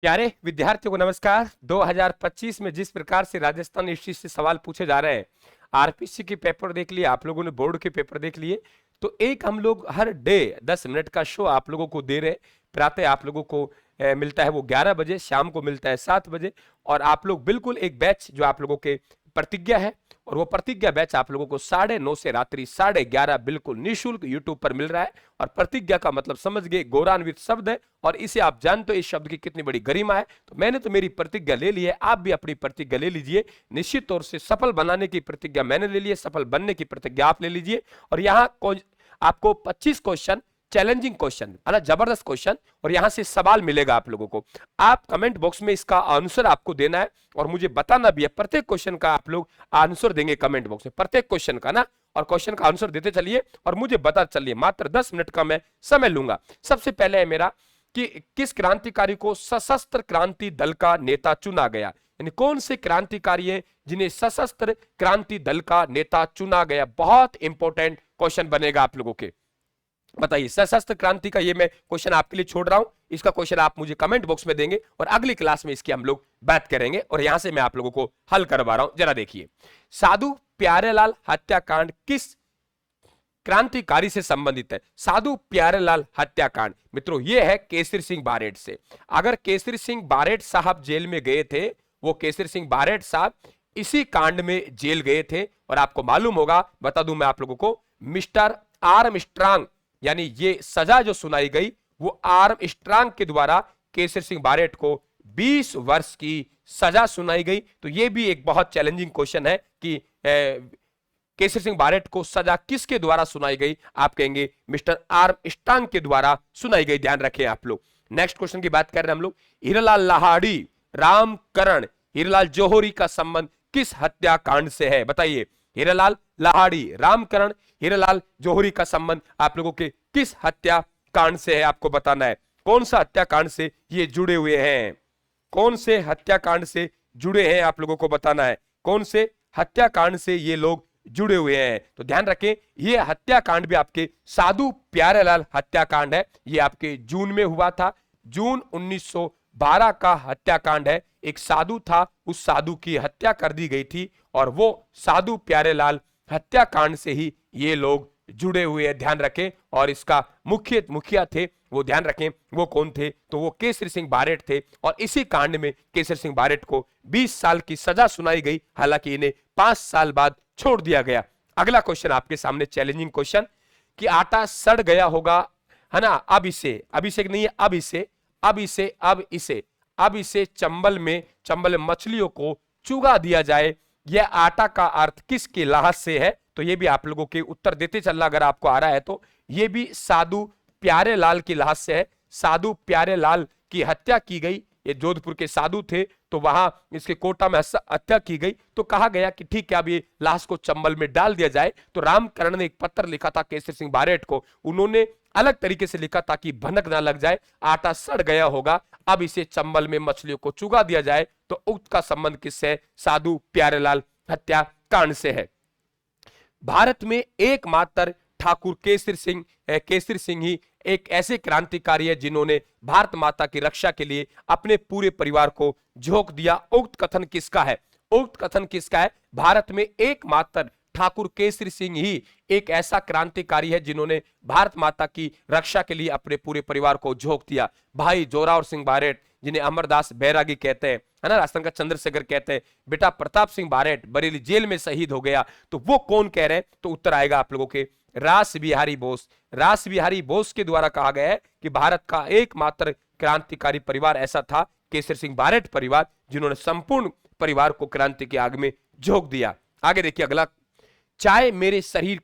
प्यारे विद्यार्थियों को नमस्कार। 2025 में जिस प्रकार से राजस्थान हिस्ट्री से सवाल पूछे जा रहे हैं, आरपीसी के पेपर देख लिए, आप लोगों ने बोर्ड के पेपर देख लिए, तो एक हम लोग हर डे 10 मिनट का शो आप लोगों को दे रहे हैं। प्रातः आप लोगों को मिलता है वो 11 बजे, शाम को मिलता है 7 बजे। और आप लोग बिल्कुल एक बैच जो आप लोगों के प्रतिज्ञा है, और वो प्रतिज्ञा बैच आप लोगों को 9:30 से रात्रि 11:30 बिल्कुल निःशुल्क यूट्यूब पर मिल रहा है। और प्रतिज्ञा का मतलब समझ गए, गौरवान्वित शब्द है, और इसे आप जानते हो इस शब्द की कितनी बड़ी गरिमा है। तो मैंने तो मेरी प्रतिज्ञा ले ली है, आप भी अपनी प्रतिज्ञा ले लीजिए। निश्चित तौर से सफल बनाने की प्रतिज्ञा मैंने ले ली है, सफल बनने की प्रतिज्ञा आप ले लीजिए। और यहाँ आपको 25 क्वेश्चन, चैलेंजिंग क्वेश्चन, है ना, जबरदस्त क्वेश्चन, और यहां से सवाल मिलेगा आप लोगों को। आप कमेंट बॉक्स में इसका आंसर आपको देना है और मुझे बताना भी है। प्रत्येक क्वेश्चन का आप लोग आंसर देंगे कमेंट बॉक्स में, प्रत्येक क्वेश्चन का ना, और क्वेश्चन का आंसर देते चलिए और मुझे बता चलिए। मात्र 10 मिनट का मैं समय लूंगा। सबसे पहले है मेरा कि किस क्रांतिकारी को सशस्त्र क्रांति दल का नेता चुना गया, यानी कौन से क्रांतिकारी है जिन्हें सशस्त्र क्रांति दल का नेता चुना गया। बहुत इंपॉर्टेंट क्वेश्चन बनेगा आप लोगों के। बताइए, सशस्त्र क्रांति का ये मैं क्वेश्चन आपके लिए छोड़ रहा हूं, इसका क्वेश्चन आप मुझे कमेंट बॉक्स में देंगे और अगली क्लास में इसकी हम लोग बात करेंगे। और यहां से मैं आप लोगों को हल करवा रहा हूं, जरा देखिए। साधु प्यारेलाल हत्याकांड किस क्रांतिकारी से संबंधित है? साधु प्यारेलाल हत्याकांड मित्रों ये है केसरी सिंह बारेट से। अगर केसरी सिंह बारेट साहब जेल में गए थे, वो केसरी सिंह बारेट साहब इसी कांड में जेल गए थे। और आपको मालूम होगा, बता दूं मैं आप लोगों को, मिस्टर आर्मस्ट्रांग, यानी ये सजा जो सुनाई गई वो आर्मस्ट्रांग के द्वारा केसरी सिंह बारेट को 20 वर्ष की सजा सुनाई गई। तो ये भी एक बहुत चैलेंजिंग क्वेश्चन है कि केसरी सिंह बारेट को सजा किसके द्वारा सुनाई गई? आप कहेंगे मिस्टर आर्मस्ट्रांग के द्वारा सुनाई गई। ध्यान रखें आप लोग। नेक्स्ट क्वेश्चन की बात कर रहे हैं हम लोग। हीरालाल लाहाड़ी, रामकरण, हीरालाल जौहरी का संबंध किस हत्याकांड से है? बताइए, हीरालाल लाहाड़ी, रामकरण, हीरालाल जौहरी का संबंध आप लोगों के किस हत्याकांड से है? आपको बताना है कौन सा हत्याकांड से ये जुड़े हुए हैं। कौन से हत्याकांड से जुड़े हैं आप लोगों को बताना है, कौन से हत्याकांड से ये लोग जुड़े हुए हैं। तो ध्यान रखें, ये हत्याकांड भी आपके साधु प्यारेलाल हत्याकांड है। ये आपके जून में हुआ था, जून 1912 का हत्याकांड है। एक साधु था, उस साधु की हत्या कर दी गई थी, और वो साधु प्यारेलाल हत्याकांड से ही ये लोग जुड़े हुए हैं। ध्यान रखें। और इसका मुखिया थे, वो ध्यान रखें वो कौन थे, तो वो केसरी सिंह बारेट थे। और इसी कांड में केसरी सिंह बारेट को 20 साल की सजा सुनाई गई, हालांकि इन्हें 5 साल बाद छोड़ दिया गया। अगला क्वेश्चन आपके सामने चैलेंजिंग क्वेश्चन कि आटा सड़ गया होगा, है ना, अब इसे नहीं है, अब इसे चंबल में मछलियों को चुगा दिया जाए। यह आटा का अर्थ किसके लिहाज से है? तो ये भी आप लोगों के उत्तर देते चलना अगर आपको आ रहा है तो। ये भी साधु प्यारेलाल के लिहाज से है। साधु प्यारेलाल की हत्या की गई, ये जोधपुर के साधु थे, तो वहां इसके कोटा में हत्या की गई। तो कहा गया कि ठीक है, अब ये लाश को चंबल में डाल दिया जाए। तो रामकरण ने एक पत्र लिखा था केसरी सिंह बारेट को, उन्होंने अलग तरीके से लिखा ताकि भनक ना लग जाए। आटा सड़ गया होगा, अब इसे चंबल में मछलियों को चुगा दिया जाए। तो उक्त का संबंध किससे? साधु प्यारेलाल हत्याकांड से है। भारत में एकमात्र ठाकुर केसरी सिंह ही एक ऐसे क्रांतिकारी है जिन्होंने भारत माता की रक्षा के लिए अपने पूरे परिवार को झोंक दिया। उक्त कथन किसका है? उक्त कथन किसका है? भारत में एकमात्र ठाकुर केसरी सिंह ही एक ऐसा क्रांतिकारी है जिन्होंने भारत माता की रक्षा के लिए अपने पूरे परिवार को झोंक दिया। भाई जोरावर सिंह बारेट, जिन्हें अमरदास बैरागी कहते हैं, है ना, राजस्थान का चंद्रशेखर कहते हैं, बेटा प्रताप सिंह बारेट बरेली जेल में शहीद हो गया। तो वो कौन कह रहे हैं? तो उत्तर आएगा आप लोगों के रास बिहारी बोस। रास बिहारी बोस के द्वारा कहा गया है कि भारत का एकमात्र क्रांतिकारी परिवार ऐसा था, केसरी सिंह बारेट परिवार, जिन्होंने संपूर्ण परिवार को क्रांति की आग में झोंक दिया। आगे देखिए अगला। चाहे मेरे शरीर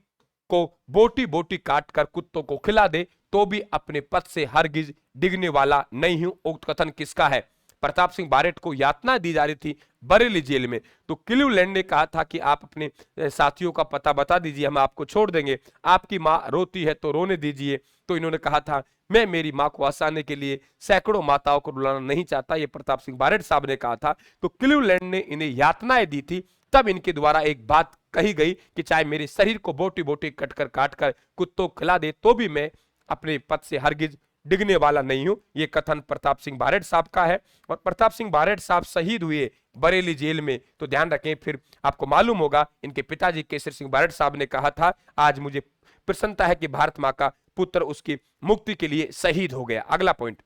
को बोटी बोटी काटकर कुत्तों को खिला दे तो भी अपने पद से हरगिज डिगने वाला नहीं हूं। उक्त कथन किसका है? प्रताप सिंह बारेट को यातना दी जा रही थी बरेली जेल में, तो क्लीवलैंड ने कहा था कि आप अपने साथियों का पता बता दीजिए, हम आपको छोड़ देंगे, आपकी माँ रोती है तो रोने दीजिए। तो इन्होंने कहा था मैं मेरी माँ को हंसाने के लिए सैकड़ों माताओं को रुलाना नहीं चाहता, ये प्रताप सिंह बारेट साहब ने कहा था। तो क्लीवलैंड ने इन्हें यातनाएं दी थी, तब इनके द्वारा एक बात कही गई कि चाहे मेरे शरीर को बोटी बोटी कटकर काटकर कुत्तों खिला दे तो भी मैं अपने पद से हरगिज डिगने वाला नहीं हूं। ये कथन प्रताप सिंह बारेड साहब का है और प्रताप सिंह बारेड साहब शहीद हुए बरेली जेल में, तो ध्यान रखें। फिर आपको मालूम होगा इनके पिताजी केसरी सिंह बारेड साहब ने कहा था, आज मुझे प्रसन्नता है कि भारत मां का पुत्र उसकी मुक्ति के लिए शहीद हो गया। अगला पॉइंट,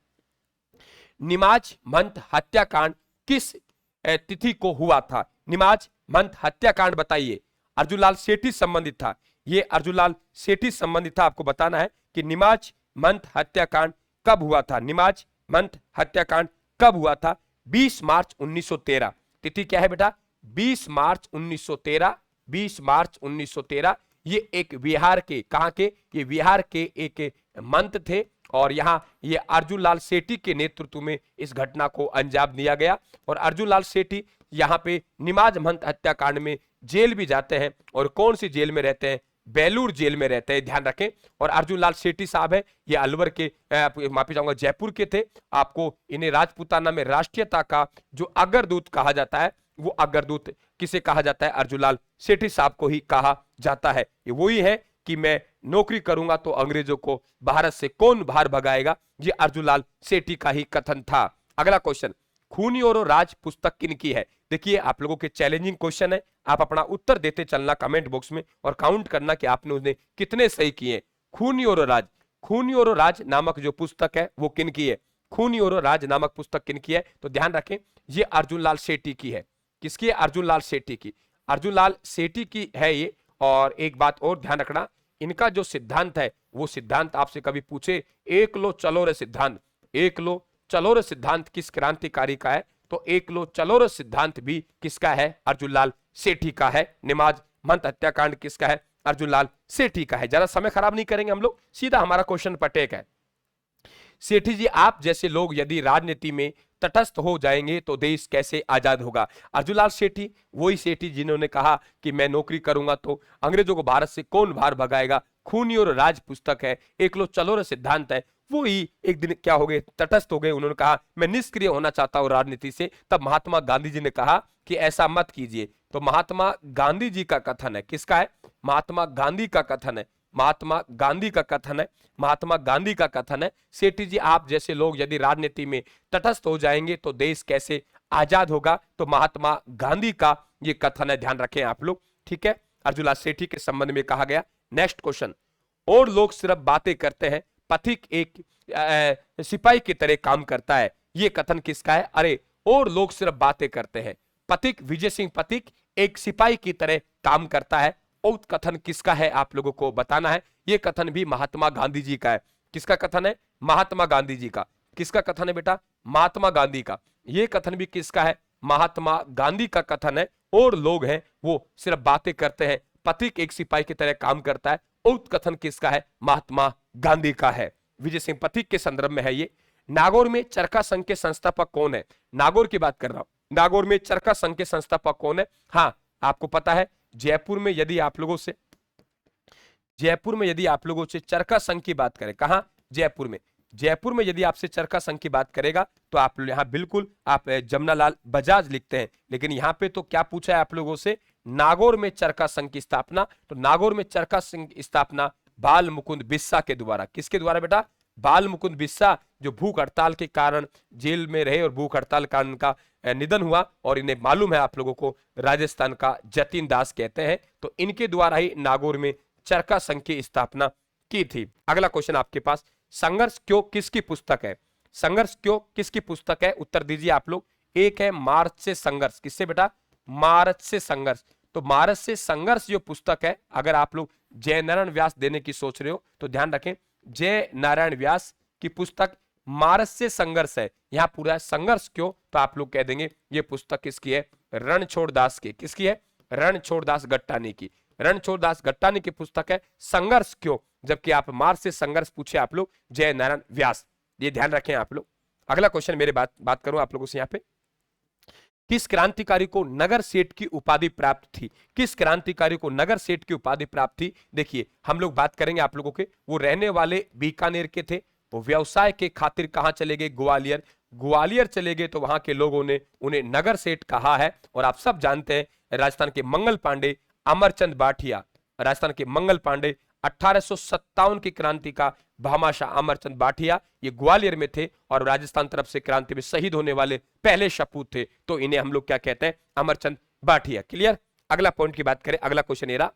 निमाज मंथ हत्याकांड किस तिथि को हुआ था? निमाज मंथ हत्याकांड बताइए। अर्जुनलाल सेठी संबंधित था, ये अर्जुनलाल सेठी संबंधित था। आपको बताना है कि निमाज मंथ हत्याकांड कब हुआ था। निमाज मंथ हत्याकांड कब हुआ था? 20 मार्च 1913। तिथि क्या है बेटा? 20 मार्च 1913। 20 मार्च 1913। ये एक बिहार के, कहां के? ये बिहार के एक मंथ थे और यहाँ ये अर्जुनलाल सेठी के नेतृत्व में इस घटना को अंजाम दिया गया। और अर्जुनलाल सेठी यहाँ पे निमाज मंथ हत्याकांड में जेल भी जाते हैं। और कौन सी जेल में रहते हैं? बेलूर जेल में रहते हैं, ध्यान रखें। और अर्जुनलाल सेठी साहब है, ये अलवर के, माफी चाहूंगा, जयपुर के थे। आपको इन्हें राजपूताना में राष्ट्रीयता का जो अग्रदूत कहा जाता है, वो अग्रदूत किसे कहा जाता है? अर्जुनलाल सेठी साहब को ही कहा जाता है। ये वही है कि मैं नौकरी करूंगा तो अंग्रेजों को भारत से कौन बाहर भगाएगा, ये अर्जुनलाल सेठी का ही कथन था। अगला क्वेश्चन, खूनी और राज पुस्तक किनकी है? देखिए आप लोगों के चैलेंजिंग क्वेश्चन है, आप अपना उत्तर देते चलना कमेंट बॉक्स में और काउंट करना कि आपने उसने कितने सही किए। खूनी और राज, खूनी और राज नामक जो पुस्तक है वो किनकी है? खूनी और राज नामक पुस्तक किनकी है? तो ध्यान रखें ये अर्जुनलाल सेठी की है। किसकी है? अर्जुनलाल सेठी की। अर्जुनलाल सेठी की है ये। और एक बात और ध्यान रखना, इनका जो सिद्धांत है वो सिद्धांत आपसे कभी पूछे, एक लो चलो रे सिद्धांत, एक लो चलो रे सिद्धांत किस क्रांतिकारी का है? तो एक लो चलो रे सिद्धांत भी किसका है? अर्जुनलाल सेठी का है। निमाज मंथ हत्याकांड किसका है? अर्जुनलाल सेठी का है। ज्यादा समय खराब नहीं करेंगे हम लोग, सीधा हमारा क्वेश्चन पटेक है। सेठी जी, आप जैसे लोग यदि राजनीति में तटस्थ हो जाएंगे तो देश कैसे आजाद होगा? अर्जुनलाल सेठी वही सेठी जिन्होंने कहा कि मैं नौकरी करूंगा तो अंग्रेजों को भारत से कौन बाहर भगाएगा। खूनी और राज पुस्तक है, एक लो चलो रे सिद्धांत है। वो ही एक दिन क्या हो गए? तटस्थ हो गए। उन्होंने कहा मैं निष्क्रिय होना चाहता हूं राजनीति से। तब महात्मा गांधी जी ने कहा कि ऐसा मत कीजिए। तो महात्मा गांधी जी का कथन है, किसका है? महात्मा गांधी का कथन है। महात्मा गांधी का कथन है। महात्मा गांधी का कथन है, सेठी जी आप जैसे लोग यदि राजनीति में तटस्थ हो जाएंगे तो देश कैसे आजाद होगा। तो महात्मा गांधी का ये कथन है, ध्यान रखें आप लोग, ठीक है। अर्जुनलाल सेठी के संबंध में कहा गया। नेक्स्ट क्वेश्चन, और लोग सिर्फ बातें करते हैं, पथिक एक सिपाही की तरह काम करता है। ये कथन किसका है? अरे और लोग सिर्फ बातें करते हैं, पथिक विजय सिंह पथिक एक सिपाही की तरह काम करता है। और कथन किसका है आप लोगों को बताना है। यह कथन भी महात्मा गांधी जी का है। किसका कथन है? महात्मा गांधी जी का। किसका कथन है बेटा? महात्मा गांधी का। यह कथन भी किसका है? महात्मा गांधी का कथन है। और लोग हैं वो सिर्फ बातें करते हैं, पथिक एक सिपाही की तरह काम करता है। और कथन किसका है? महात्मा गांधी का है। विजय सिंह पथिक के संदर्भ में है ये। नागौर में चरखा संघ के संस्थापक कौन है? नागौर की बात कर रहा हूं। नागौर में चरखा संघ के संस्थापक कौन है? हाँ आपको पता है, जयपुर में यदि आप लोगों से चरखा संघ की बात करें, कहां? जयपुर में यदि आपसे चरखा संघ की बात करेगा तो आप यहां बिल्कुल आप जमनालाल बजाज लिखते हैं। लेकिन यहां पे तो क्या पूछा है आप लोगों से? नागौर में चरखा संघ की स्थापना। तो नागौर में चरखा संघ की स्थापना बाल मुकुंद बिस्सा के द्वारा। किसके द्वारा बेटा? बाल मुकुंद बिस्सा, जो भूख हड़ताल के कारण जेल में रहे और भूख हड़ताल का उनका निधन हुआ। और इन्हें मालूम है आप लोगों को राजस्थान का जतीन दास कहते हैं। तो इनके द्वारा ही नागौर में चरखा संघ की स्थापना की थी। अगला क्वेश्चन आपके पास, संघर्ष क्यों किसकी पुस्तक है? संघर्ष क्यों किसकी पुस्तक है? उत्तर दीजिए आप लोग। एक है मार्च से संघर्ष। किससे बेटा? मार्च से संघर्ष। तो मार्च से संघर्ष जो पुस्तक है, अगर आप लोग जय नारायण व्यास देने की सोच रहे हो तो ध्यान रखें, जय नारायण व्यास की पुस्तक मार्च से संघर्ष है। यहां पूरा है संघर्ष क्यों, तो आप लोग कह देंगे ये पुस्तक किसकी है? रणछोड़ दास की। किसकी है? रणछोड़ दास गट्टानी की। रणछोड़ दास गट्टानी की पुस्तक है संघर्ष क्यों। जबकि आप मार्च से संघर्ष पूछे आप लोग जय नारायण व्यास, ये ध्यान रखें आप लोग। अगला क्वेश्चन मेरे बात करूं आप लोगों से यहाँ पे, किस क्रांतिकारी को नगर सेठ की उपाधि प्राप्त थी? किस क्रांतिकारी को नगर सेठ की उपाधि प्राप्त थी? देखिए हम लोग बात करेंगे आप लोगों के, वो रहने वाले बीकानेर के थे। वो व्यवसाय के खातिर कहां चले गए? ग्वालियर। ग्वालियर चले गए तो वहां के लोगों ने उन्हें नगर सेठ कहा है। और आप सब जानते हैं राजस्थान के मंगल पांडे, अमरचंद बाठिया, राजस्थान के मंगल पांडे 1857 की क्रांति का भामाशाह अमरचंद भाटिया, ये ग्वालियर में थे और राजस्थान तरफ से क्रांति में शहीद होने वाले पहले सपूत थे, तो इन्हें हम लोग क्या कहते हैं, अमरचंद भाटिया। क्लियर। अगला पॉइंट की बात करें, अगला क्वेश्चन ये रहा,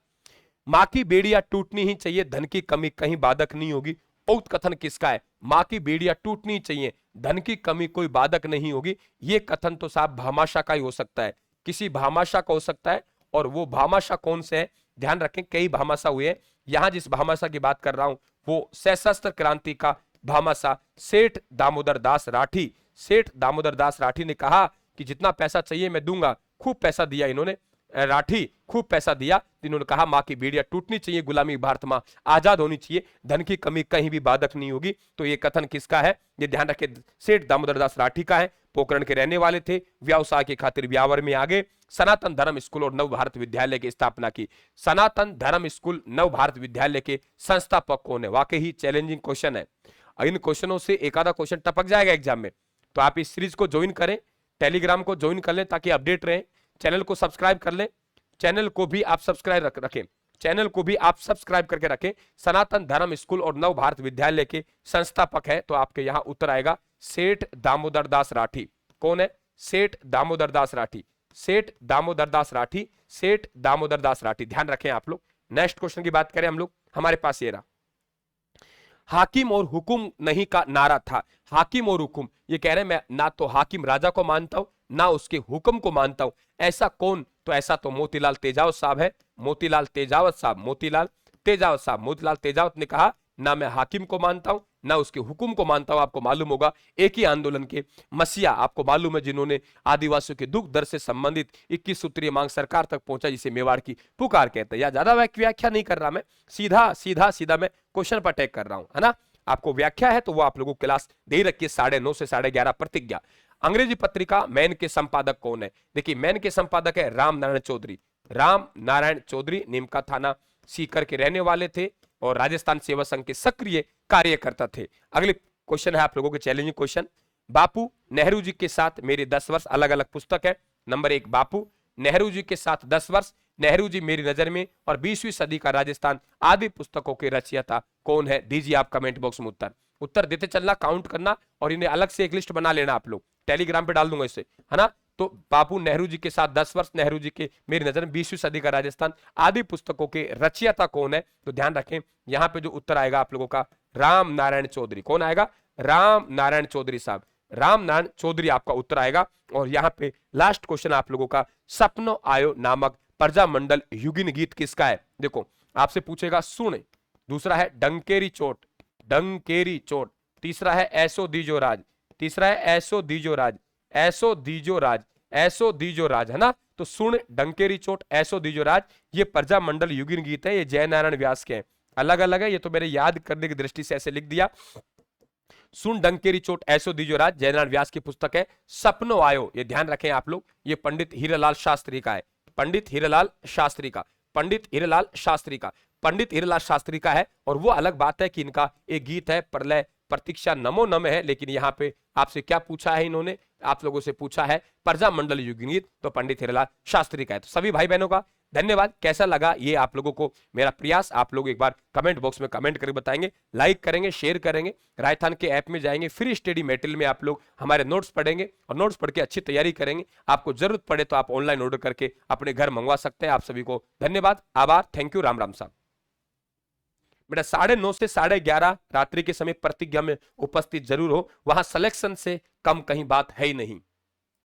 मां की बेड़ियां टूटनी ही चाहिए, धन की कमी कहीं बाधक नहीं होगी, उक्त कथन किसका है? मां की बेड़ियां टूटनी चाहिए, धन की कमी कोई बाधक नहीं होगी, ये कथन तो साहब भामाशाह का ही हो सकता है, किसी भामाशाह का हो सकता है। और वो भामाशाह कौन से है? ध्यान रखें, कई भामाशाह हुए हैं, यहां जिस भामाशाह की बात कर रहा हूं वो सशस्त्र क्रांति का भामाशाह सेठ दामोदर दास राठी। सेठ दामोदर दास राठी ने कहा कि जितना पैसा चाहिए मैं दूंगा, खूब पैसा दिया इन्होंने, राठी खूब पैसा दिया, इन्होंने कहा मां की बेड़ियां टूटनी चाहिए, गुलामी भारत मां आजाद होनी चाहिए, धन की कमी कहीं भी बाधक नहीं होगी। तो ये कथन किसका है? ये ध्यान रखें, सेठ दामोदर दास राठी का है, पोखरण के रहने वाले थे, व्यवसाय की खातिर ब्यावर में आ गए, सनातन धर्म स्कूल और नव भारत विद्यालय की स्थापना की। सनातन धर्म स्कूल नव भारत विद्यालय के संस्थापक कौन है? वाकई ही चैलेंजिंग क्वेश्चन है, इन क्वेश्चनों से एक आधा क्वेश्चन टपक जाएगा एग्जाम में, तो आप इस सीरीज को ज्वाइन करें, टेलीग्राम को ज्वाइन कर लें ताकि अपडेट रहें, चैनल को सब्सक्राइब कर लें, चैनल को भी आप सब्सक्राइब रखें, चैनल को भी आप सब्सक्राइब करके रखें। सनातन धर्म स्कूल और नव भारत विद्यालय के संस्थापक है, तो आपके यहां उत्तर आएगा सेठ दामोदर दास राठी। कौन है? सेठ दामोदर दास राठी, सेठ दामोदर दास राठी, सेठ दामोदर दास राठी, ध्यान रखें आप लोग। नेक्स्ट क्वेश्चन की बात करें हम लोग, हमारे पास ये रहा, हाकिम और हुकुम नहीं का नारा था। हाकिम और हुकुम, ये कह रहे हैं मैं ना तो हाकिम राजा को मानता हूं ना उसके हुक्म को मानता हूं, ऐसा कौन? तो ऐसा तो मोतीलाल तेजावत साहब है, मोतीलाल तेजावत साहब, मोतीलाल तेजावत साहब, मोतीलाल तेजावत ने कहा ना मैं हाकिम को मानता हूं ना उसके हुक्म को मानता हूं। आपको मालूम होगा एक ही आंदोलन के मसीहा, आपको मालूम है, जिन्होंने आदिवासियों के दुख दर्द से संबंधित 21 सूत्रीय मांग सरकार तक पहुंचा, जिसे मेवाड़ की पुकार कहते हैं। या ज्यादा व्याख्या नहीं कर रहा मैं, सीधा सीधा सीधा मैं क्वेश्चन पर अटैक कर रहा हूं, है ना। आपको व्याख्या है तो वो आप लोगों को क्लास दे रखी है 9:30 से 11:30 प्रतिज्ञा। अंग्रेजी पत्रिका मैन के संपादक कौन है? देखिए मैन के संपादक है राम नारायण चौधरी। राम नारायण चौधरी नीमका थाना सीकर के रहने वाले थे और राजस्थान सेवा संघ के सक्रिय कार्यकर्ता थे। अगले क्वेश्चन है आप लोगों के चैलेंजिंग क्वेश्चन, बापू नेहरू जी के साथ मेरे 10 वर्ष, अलग अलग पुस्तक है। नंबर 1 बापू नेहरू जी के साथ 10 वर्ष, नेहरू जी मेरी नजर में और 20वीं सदी का राजस्थान आदि पुस्तकों के रचयिता कौन है? दीजिए आप कमेंट बॉक्स में उत्तर, उत्तर देते चलना, काउंट करना और इन्हें अलग से एक लिस्ट बना लेना आप लोग, टेलीग्राम पे डाल दूंगा इसे, है ना। तो बापू नेहरू जी के साथ 10 वर्ष, नेहरू जी के मेरी नजर में 20वीं सदी का राजस्थान आदि पुस्तकों के रचयिता कौन है? तो ध्यान रखें यहां पे जो उत्तर आएगा आप लोगों का राम नारायण चौधरी। कौन आएगा? राम नारायण चौधरी साहब, राम नारायण चौधरी आपका उत्तर आएगा। और यहां पे लास्ट क्वेश्चन आप लोगों का, सपनो आयो नामक प्रजामंडल युगिन गीत किसका है? देखो आपसे पूछेगा सुन, दूसरा है डंकेरी चोट, डंकेरी चोट, तीसरा है ऐसो दीजो राज, तीसरा है ऐसो दीजो राज, ऐसो दीजो राज, ऐसो दीजो राज, है ना। तो सुन डंकेरी चोट ऐसो दीजो राज, ये प्रजामंडल युगिन गीत है, ये जयनारायण व्यास के हैं, अलग अलग है, ये तो मेरे याद करने की दृष्टि से ऐसे लिख दिया। सुन डंकेरी चोट ऐसो दीजो राज जयनारायण व्यास की पुस्तक है। सपनो आयो, ये ध्यान रखें आप लोग, ये पंडित हीरालाल शास्त्री का है, पंडित हीरालाल शास्त्री का, पंडित हीरालाल शास्त्री का, पंडित हीरालाल शास्त्री का है। और वो अलग बात है कि इनका एक गीत है प्रलय प्रतीक्षा नमो नम है, लेकिन यहाँ पे आपसे क्या पूछा है इन्होंने? आप लोगों से पूछा है प्रजामंडल युगिन गीत, तो पंडित हीरालाल शास्त्री का है। तो सभी भाई बहनों का धन्यवाद। कैसा लगा ये आप लोगों को मेरा प्रयास, आप लोग एक बार कमेंट बॉक्स में कमेंट करके बताएंगे, लाइक करेंगे, शेयर करेंगे। राजस्थान के ऐप में जाएंगे, फ्री स्टडी मटेरियल में आप लोग हमारे नोट्स पढ़ेंगे और नोट्स पढ़ के अच्छी तैयारी करेंगे। आपको जरूरत पड़े तो आप ऑनलाइन ऑर्डर करके अपने घर मंगवा सकते हैं। आप सभी को धन्यवाद, आभार, थैंक यू, राम राम साहब। बेटा 9:30 से 11:30 रात्रि के समय प्रतिज्ञा में उपस्थित जरूर हो, वहां सिलेक्शन से कम कहीं बात है ही नहीं।